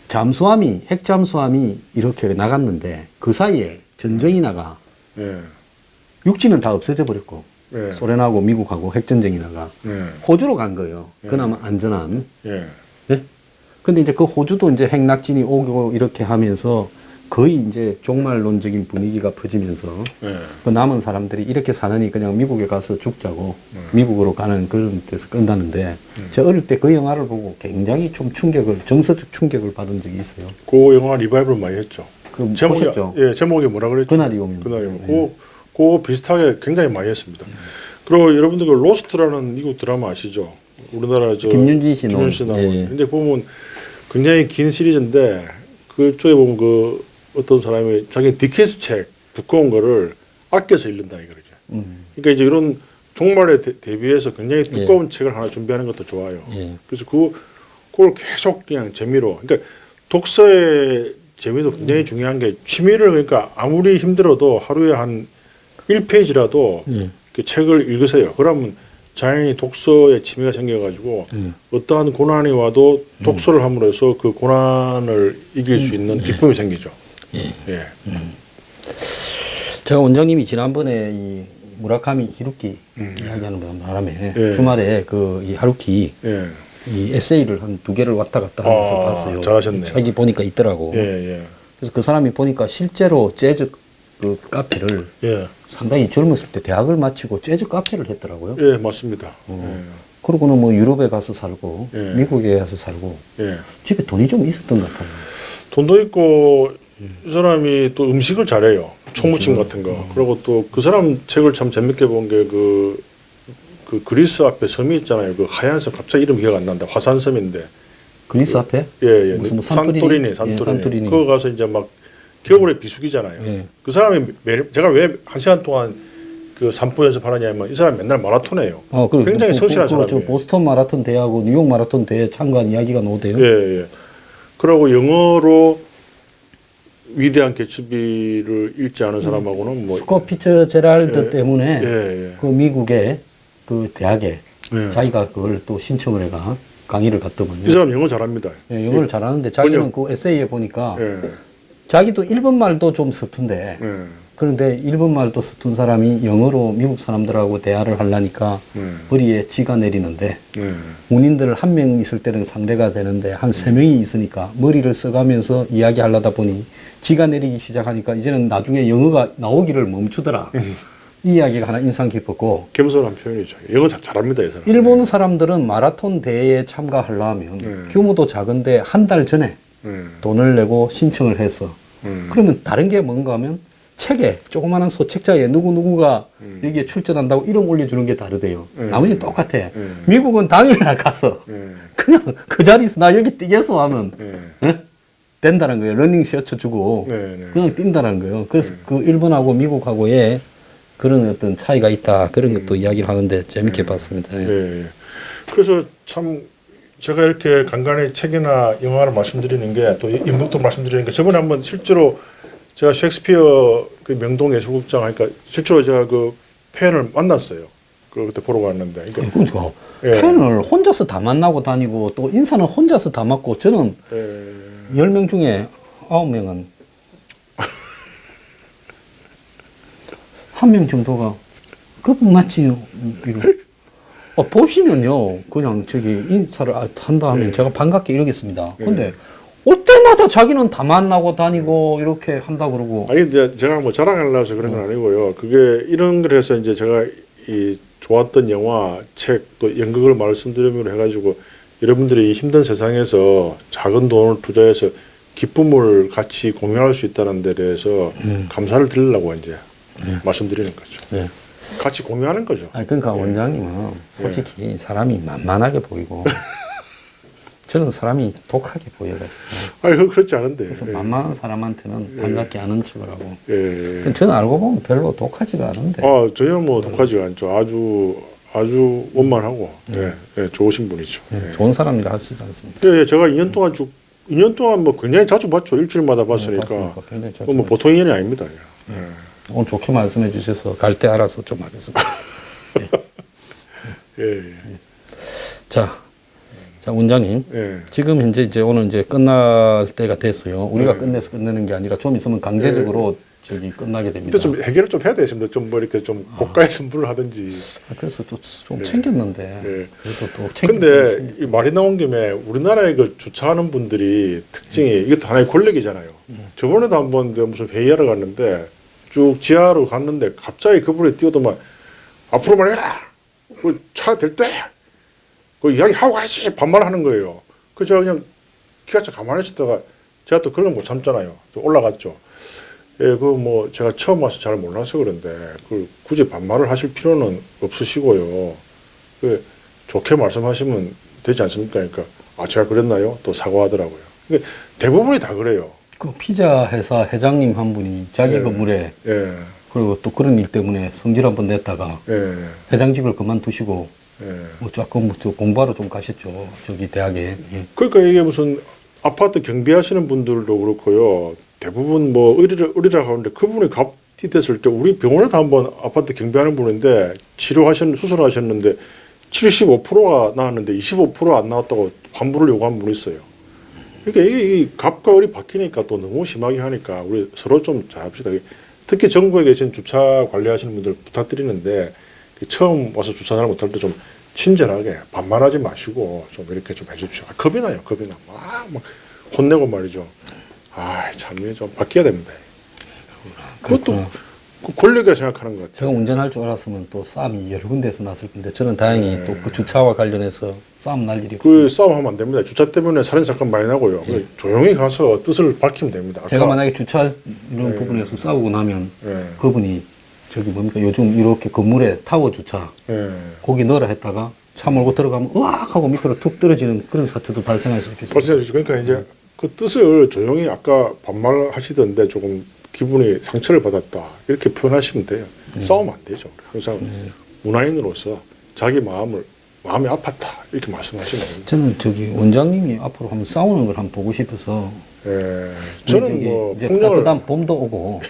잠수함이 핵잠수함이 이렇게 나갔는데 그 사이에 전쟁이 나가 예. 육지는 다 없어져 버렸고 예. 소련하고 미국하고 핵전쟁이 나가 예. 호주로 간 거예요. 그나마 안전한. 예. 예? 근데 이제 그 호주도 이제 핵낙진이 오고 이렇게 하면서 거의 이제 종말론적인 분위기가 퍼지면서 예. 그 남은 사람들이 이렇게 사느니 그냥 미국에 가서 죽자고 미국으로 가는 그런 데서 끝났는데 제가 어릴 때 그 영화를 보고 굉장히 좀 정서적 충격을 받은 적이 있어요. 그 영화 리바이벌 많이 했죠. 그 제목이 보셨죠? 예, 제목이 뭐라 그랬죠? 그날이 오면. 그날이 오면. 그 비슷하게 굉장히 많이 했습니다. 그리고 여러분들 그 로스트라는 미국 드라마 아시죠? 우리나라 저 김윤진 씨 김윤진 씨 나오는. 예. 근데 보면 굉장히 긴 시리즈인데 그쪽에 보면 그 어떤 사람이 자기 디케이스 책 두꺼운 거를 아껴서 읽는다 이거죠. 그러니까 이제 이런 종말에 대비해서 굉장히 두꺼운 책을 하나 준비하는 것도 좋아요. 예. 그래서 그걸 계속 그냥 재미로. 그러니까 독서의 재미도 굉장히 중요한 게 취미를 그러니까 아무리 힘들어도 하루에 한 1페이지라도 예. 그 책을 읽으세요. 그러면 자연히 독서에 취미가 생겨가지고 어떠한 고난이 와도 독서를 함으로써 그 고난을 이길 수 있는 기쁨이 생기죠. 예. 제가 원장님이 지난번에 이 무라카미 히루키 이야기하는 바람에 예. 주말에 그 이 하루키 예. 이 에세이를 한 2개를 왔다 갔다 하면서 아, 봤어요. 잘하셨네요. 책이 보니까 있더라고. 예. 예. 그래서 그 사람이 보니까 실제로 재즈 그 카페를 예. 상당히 젊었을 때 대학을 마치고 재즈 카페를 했더라고요. 예. 맞습니다. 그러고는 뭐 유럽에 가서 살고 예. 미국에 가서 살고 예. 집에 돈이 좀 있었던 것 같아요. 돈도 있고 이 사람이 또 음식을 잘해요. 총무침 같은 거. 그리고 또 그 사람 책을 참 재밌게 본 게 그 그리스 앞에 섬이 있잖아요. 그 하얀 섬 갑자기 이름 기억 안 난다. 화산섬인데. 그리스 앞에? 예. 무슨 뭐 산토리니. 예, 산토리니. 그거 가서 이제 막 겨울에 비수기잖아요. 예. 그 사람이 제가 왜 한 시간 동안 그 산보 연습하느냐면 이 사람 맨날 마라톤해요. 그리고 굉장히 성실한 저 사람이에요. 보스턴 마라톤 대회하고 뉴욕 마라톤 대회 참가한 이야기가 나오대요. 예. 그리고 영어로 위대한 개츠비를 읽지 않은 사람하고는 뭐 스콧 피처제랄드 예. 때문에 예. 그 미국의 그 대학에 예. 자기가 그걸 또 신청을 해가 강의를 받더군요. 이 사람 영어 잘합니다. 예, 영어를 잘하는데 자기는 그 에세이에 보니까 예. 자기도 일본말도 좀 서툰데 예. 그런데 일본말도 서툰 사람이 영어로 미국 사람들하고 대화를 하려니까 머리에 지가 내리는데 문인들 한 명 있을 때는 상대가 되는데 한 3명이 있으니까 머리를 써가면서 이야기하려다 보니 지가 내리기 시작하니까 이제는 나중에 영어가 나오기를 멈추더라. 이 이야기가 하나 인상 깊었고 겸손한 표현이죠. 영어 잘합니다, 이 사람. 일본 사람들은 마라톤 대회에 참가하려면 규모도 작은데 한 달 전에 돈을 내고 신청을 해서 그러면 다른 게 뭔가 하면 책에 조그마한 소책자에 누구누구가 여기에 출전한다고 이름 올려주는 게 다르대요. 나머지 똑같아. 미국은 당일날 가서 그냥 그 자리에서 나 여기 뛰겠어 하면 된다는 거예요. 러닝 셔츠 주고 그냥 뛴다는 거예요. 그래서 그 일본하고 미국하고의 그런 어떤 차이가 있다 그런 것도 이야기를 하는데 재밌게 봤습니다. 예. 예. 그래서 참 제가 이렇게 간간히 책이나 영화를 말씀드리는 게 또 인물도 말씀드리는 게 저번에 한번 실제로 제가 셰익스피어 그 명동 예술극장 하니까 실제로 제가 그 팬을 만났어요. 그때 보러 갔는데. 그러니까 예. 팬을 혼자서 다 만나고 다니고 또 인사는 혼자서 다 맡고 저는 예. 10명 중에 9명은 한 명 정도가 그분 맞지요? 보시면요 그냥 저기 인사를 한다 하면 예. 제가 반갑게 이러겠습니다. 근데 올 때마다 자기는 다 만나고 다니고 이렇게 한다 그러고. 아니 이제 제가 뭐 자랑하려고 해서 그런 건 아니고요. 그게 이런 걸 해서 이제 제가 이 좋았던 영화, 책 또 연극을 말씀드리면 해가지고 여러분들이 이 힘든 세상에서 작은 돈을 투자해서 기쁨을 같이 공유할 수 있다는 데 대해서 감사를 드리려고 이제 말씀드리는 거죠. 네. 같이 공유하는 거죠. 아니, 그러니까 원장님은 솔직히 사람이 만만하게 보이고 저는 사람이 독하게 보여가지고. 아니 그렇지 않은데. 그래서 만만한 사람한테는 반갑게 아는 척을 하고. 예. 저는 알고 보면 별로 독하지가 않은데. 전혀 뭐 독하지가 않죠. 아주 원만하고 예, 좋으신 분이죠. 예. 좋은 사람이라 할 수 있지 않습니까? 예, 제가 2년 동안 뭐 굉장히 자주 봤죠. 일주일마다 봤으니까. 굉장히 자주 뭐 보통 인연이 아닙니다. 예. 오늘 좋게 말씀해 주셔서 갈 때 알아서 좀 하겠습니다. 예. 자, 원장님. 예. 지금 현재 이제 오늘 이제 끝날 때가 됐어요. 우리가 끝내서 끝내는 게 아니라 좀 있으면 강제적으로 저기 끝나게 됩니다. 근데 좀 해결을 좀 해야 되십니다. 좀 뭐 이렇게 좀 고가의 선물을 하든지. 그래서 또 좀 챙겼는데. 예. 그래도 또 근데 이 말이 나온 김에 우리나라에 그 주차하는 분들이 특징이 이것도 하나의 권력이잖아요. 저번에도 한번 무슨 회의하러 갔는데 쭉 지하로 갔는데 갑자기 그분이 뛰어들면 앞으로 말이야 차 될 때 그 이야기하고 가시 반말하는 거예요. 그래서 제가 그냥 기가차 가만히 있다가 제가 또 그런 거 못 참잖아요. 또 올라갔죠. 예, 그 뭐 제가 처음 와서 잘 몰라서 그런데 그 굳이 반말을 하실 필요는 없으시고요. 그 좋게 말씀하시면 되지 않습니까? 그러니까 제가 그랬나요? 또 사과하더라고요. 그러니까 대부분이 다 그래요. 그 피자 회사 회장님 한 분이 자기 건물에 예, 그리고 또 그런 일 때문에 성질 한번 냈다가 예, 회장직을 그만두시고 예. 뭐 조금 뭐 공부하러 좀 가셨죠. 저기 대학에. 예. 그러니까 이게 무슨 아파트 경비하시는 분들도 그렇고요. 대부분 뭐 의리라고 하는데 그분이 갑이 됐을 때 우리 병원에도 한번 아파트 경비하는 분인데 수술하셨는데 75%가 나왔는데 25% 안 나왔다고 환불을 요구한 분이 있어요. 그러니까 이게 갑과 을이 바뀌니까 또 너무 심하게 하니까 우리 서로 좀 잘합시다. 특히 전국에 계신 주차 관리하시는 분들 부탁드리는데 처음 와서 주차 잘 못할 때 좀 친절하게 반말하지 마시고 좀 이렇게 좀 해주십시오. 겁이 나요, 겁이 나. 막 혼내고 말이죠. 참 이게 좀 바뀌어야 됩니다. 그것도 그 권력이라 생각하는 것 같아요. 제가 운전할 줄 알았으면 또 싸움이 여러 군데서 났을 건데 저는 다행히 또 그 주차와 관련해서 싸움 날 일이 없어요. 그 싸움하면 안 됩니다. 주차 때문에 살인 사건 많이 나고요. 조용히 가서 뜻을 밝히면 됩니다. 제가 만약에 주차 이런 부분에서 싸우고 나면 그분이 저기 뭡니까 요즘 이렇게 건물에 타워 주차 거기 넣으라 했다가 차 몰고 들어가면 으악 하고 밑으로 툭 떨어지는 그런 사태도 발생할 수 있겠어요. 발생하죠. 그러니까 이제 그 뜻을 조용히 아까 반말하시던데 조금 기분이 상처를 받았다 이렇게 표현하시면 돼요. 싸우면 안 되죠. 항상 문화인으로서 자기 마음이 아팠다 이렇게 말씀하시면 됩니다. 저는 저기 원장님이 앞으로 한번 싸우는 걸 한번 보고 싶어서. 저는 뭐 이제 폭력을 따뜻한 봄도 오고.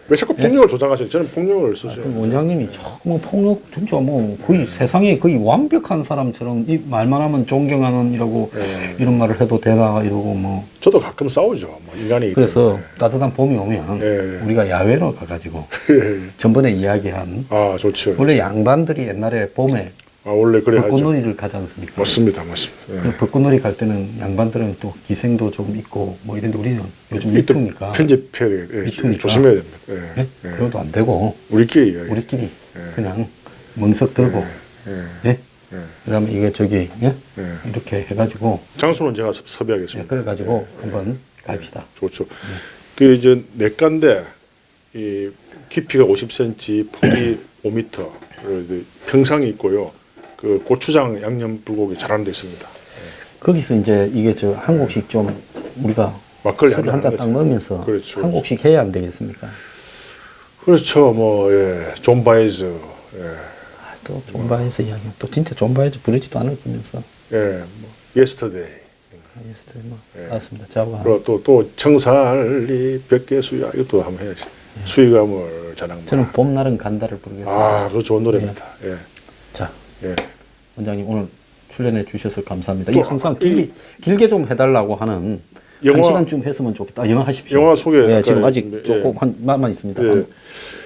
왜 자꾸 폭력을 조장하시죠? 저는 폭력을 쓰죠. 원장님이 정말 폭력 진짜 뭐 거의 세상에 거의 완벽한 사람처럼 이 말만 하면 존경하는 이라고 이런 말을 해도 되나 이러고 뭐. 저도 가끔 싸우죠. 뭐 인간이. 그래서 따뜻한 봄이 오면 우리가 야외로 가가지고 전번에 이야기한 좋죠. 원래 양반들이 옛날에 봄에 원래 그래 하죠. 벚꽃놀이를 가지 않습니까? 맞습니다. 그 벚꽃놀이 갈 때는 양반들은 또 기생도 좀 있고 뭐 이런데 우리는 요즘 미투니까 편집해야 되겠 미투니까 조심해야 됩니다. 그래도 안 되고 우리끼리 그냥 멍석 들고 그다음에 이게 저기 이렇게 해가지고 장소는 제가 섭외하겠습니다. 그래가지고 한번 갑시다. 좋죠. 그 이제 내과인데 이 깊이가 50cm, 폭이 5m, 평상이 있고요. 그 고추장 양념 불고기 잘하는 데 있습니다. 거기서 이제 이게 저 한국식 좀 우리가 막걸리 술 한잔 딱 먹으면서 그렇죠. 한국식 해야 안 되겠습니까? 그렇죠. 뭐 예. 존 바이즈. 예. 또 존 바이즈 이야기. 또 진짜 존 바이즈 부르지도 않을 거면서. 예. 뭐 yesterday. 예스터 뭐. 예. 알았습니다. 자고. 그리고 또 청살리 벽계수야 이것도 한번 해야지. 수위감을 자랑만. 저는 봄날은 간다를 부르겠습니다. 아, 그거 좋은 노래입니다. 예. 자, 예. 원장님 오늘 출연해 주셔서 감사합니다. 또 이 항상 길게 좀 해달라고 하는 영화- 한 시간쯤 했으면 좋겠다. 영화 하십시오. 영화 소개 네, 지금 약간 아직 예. 조금 한 말만 있습니다. 예. 한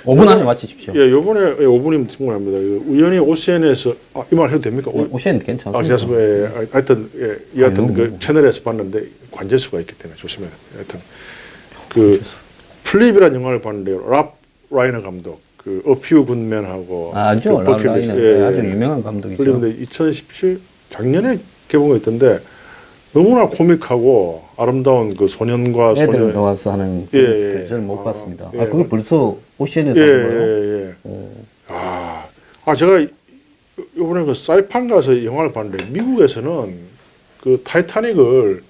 5분 안에 마치십시오. 예, 요번에 5분이면 충분합니다. 우연히 OCN에서 이 말 해도 됩니까? 오시엔 괜찮습니다. 아, 제가 예, 하여튼 예, 여하튼 아니, 그 너무- 채널에서 봤는데 관제수가 있기 때문에 조심해야 돼요. 하여튼 그 플립이라는 영화를 봤는데요. 랍 라이너 감독, 그 어퓨 굿맨하고 아주 그 버킷리스트. 라이는 아주 유명한 감독이죠. 플립인데 2017 작년에 개봉했던데 너무나 코믹하고 아름다운 그 소년과 애들 소녀. 나와서 하는 예, 예, 예. 저는 못 아, 봤습니다. 예. 아, 그걸 벌써 오시엔에서 예, 한 거예요? 예, 예. 제가 이번에 그 사이판 가서 영화를 봤는데 미국에서는 그 타이타닉을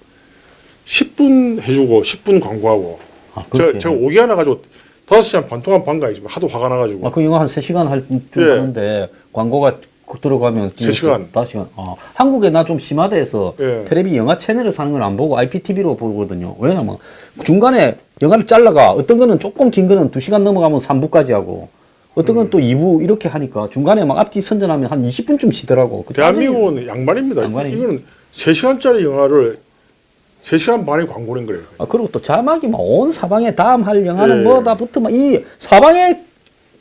10분 해주고 10분 광고하고 아, 그렇게. 제가 오기 하나 가지고 5시간 반 동안 반 가야지 하도 화가 나가지고 아, 그 영화 한 3시간 할 줄 예. 아는데 광고가 들어가면 3시간. 5시간. 아, 한국에 나 좀 심하다 해서 예. 텔레비 영화 채널을 사는 걸 안 보고 IPTV로 보거든요. 왜냐면 중간에 영화를 잘라가 어떤 거는 조금 긴 거는 2시간 넘어가면 3부까지 하고 어떤 건 또 2부 이렇게 하니까 중간에 막 앞뒤 선전하면 한 20분쯤 쉬더라고. 그 대한민국은 양반입니다. 양반이- 이거는 3시간짜리 영화를 3시간 반이 광고는 거예요. 아, 그리고 또 자막이 막 온 사방에 다음 할 영화는 예. 뭐다부터 막 이 사방에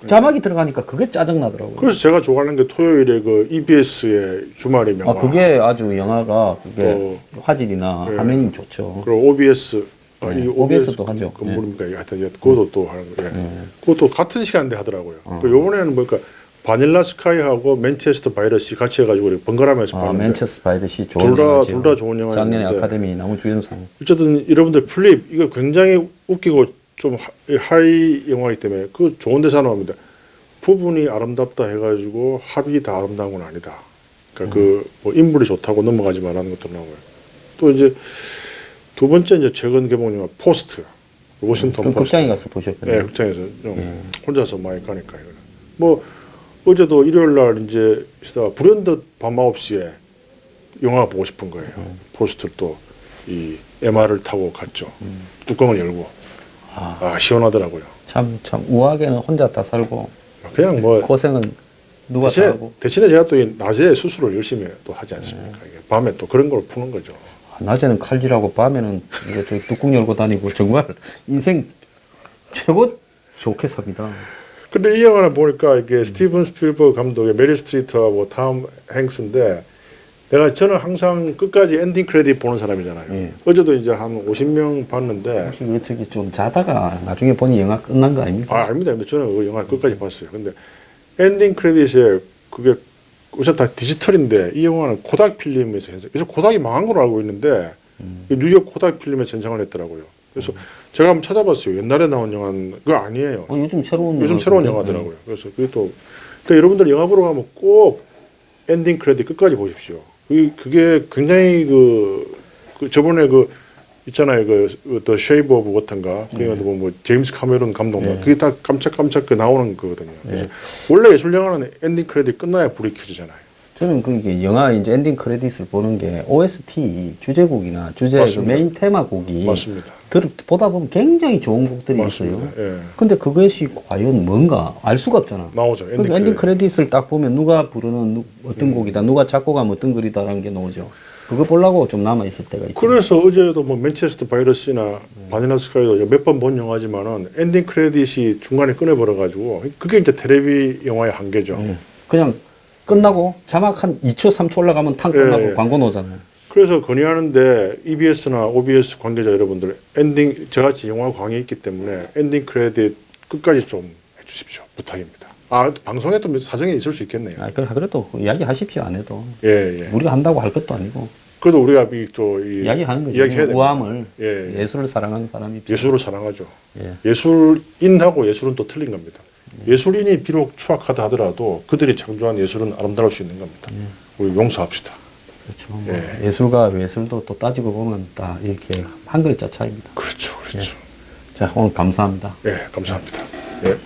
자막이 들어가니까 그게 짜증나더라고요. 그래서 제가 좋아하는 게 토요일에 그 EBS의 주말의 명화. 아, 그게 아주 영화가 그게 또, 화질이나 예. 화면이 좋죠. 그리고 OBS. 네, 이 OBS 도 하죠. 그 예. 모릅니까? 하여튼 그것도 또 하는 거예요. 예. 그것도 같은 시간대 하더라고요. 그 요번에는 뭐니까 바닐라 스카이하고 맨체스터 바이러스 같이 해가지고 이렇게 번갈아가면서 아, 봤는데 맨체스터 바이듯이 좋은 둘 다- 영화죠. 둘다 좋은 영화였는데. 작년에 아카데미 나무주연상. 어쨌든 여러분들 플립 이거 굉장히 웃기고 좀 하이 영화이기 때문에 그 좋은 데서 나옵니다. 부분이 아름답다 해가지고 합이 다 아름다운 건 아니다. 그러니까 그뭐 인물이 좋다고 넘어가지 말라는 것도 나오고요. 또 이제 두 번째 이제 최근 개봉 영화 포스트 워싱턴 그럼 포스트. 극장에 가서 보셨군요. 네, 극장에서 좀 혼자서 많이 가니까 이거는. 뭐 어제도 일요일 날 이제 있다가 불현듯 밤 9시에 영화 보고 싶은 거예요. 포스트를 또 이 MR을 타고 갔죠. 뚜껑을 열고 시원하더라고요. 참 우아하게는 혼자 다 살고 그냥 뭐 고생은 누가 다 하고. 대신에 제가 또 이 낮에 수술을 열심히 또 하지 않습니까? 이게 밤에 또 그런 걸 푸는 거죠. 낮에는 칼질하고 밤에는 이거 저 뚜껑 열고 다니고 정말 인생 최고 좋게 삽니다. 근데 이 영화를 보니까 이게 스티븐 스필버그 감독의 메릴 스트리트하고 탐 행스인데 저는 항상 끝까지 엔딩 크레딧 보는 사람이잖아요. 예. 어제도 이제 한 50명 봤는데 혹시 그 저기 좀 자다가 나중에 보니 영화 끝난 거 아닙니까? 아닙니다. 저는 그 영화 끝까지 봤어요. 근데 엔딩 크레딧에 그게 우선 다 디지털인데 이 영화는 코닥 필름에서 현상. 그래서 코닥이 망한 걸로 알고 있는데 이 뉴욕 코닥 필름에서 전상을 했더라고요. 그래서 제가 한번 찾아봤어요. 옛날에 나온 영화는 그거 아니에요. 요즘 새로운 영화더라고요. 그래서 그게 또 그러니까 여러분들 영화 보러 가면 꼭 엔딩 크레딧 끝까지 보십시오. 그게 굉장히 그 저번에 그 있잖아요. 그 The Shape of Water인가 그 영화도 뭐 제임스 카메론 감독 그게 다 깜짝깜짝 그 나오는 거거든요. 그래서 원래 예술 영화는 엔딩 크레딧 끝나야 불이 켜지잖아요. 저는 그게 영화 이제 엔딩 크레딧을 보는 게 OST 주제곡이나 주제 그 메인 테마곡이 맞습니다. 보다 보면 굉장히 좋은 곡들이 맞습니다. 있어요. 예. 근데 그것이 과연 뭔가 알 수가 없잖아. 나오죠. 그러니까 엔딩 크레딧을 딱 보면 누가 부르는 어떤 곡이다, 누가 작곡하면 어떤 글이다라는 게 나오죠. 그거 보려고 좀 남아 있을 때가 있죠. 그래서 어제도 뭐 맨체스터 바이러스나 바닐라 스카이도 몇 번 본 영화지만은 엔딩 크레딧이 중간에 끊어버려 가지고 그게 이제 텔레비 영화의 한계죠. 그냥 끝나고 자막 한 2초, 3초 올라가면 탕 끝나고 광고 나오잖아요. 그래서 건의하는데 EBS나 OBS 관계자 여러분들 엔딩 저같이 영화 광이 있기 때문에 엔딩 크레딧 끝까지 좀 해주십시오. 부탁입니다. 방송에 또 사정이 있을 수 있겠네요. 그래도 이야기 하십시오. 안 해도. 예. 우리가 한다고 할 것도 아니고. 그래도 우리가 이야기하는 거죠. 이야기해야 됩니다. 우함을 예. 예술을 사랑하는 사람이 예술을 사랑하죠. 예. 예술인하고 예술은 또 틀린 겁니다. 예술인이 비록 추악하다 하더라도 그들이 창조한 예술은 아름다울 수 있는 겁니다. 우리 용서합시다. 그렇죠. 뭐 예술과 예술도 또 따지고 보면 다 이렇게 한 글자 차이입니다. 그렇죠. 자, 오늘 감사합니다. 예, 감사합니다. 예.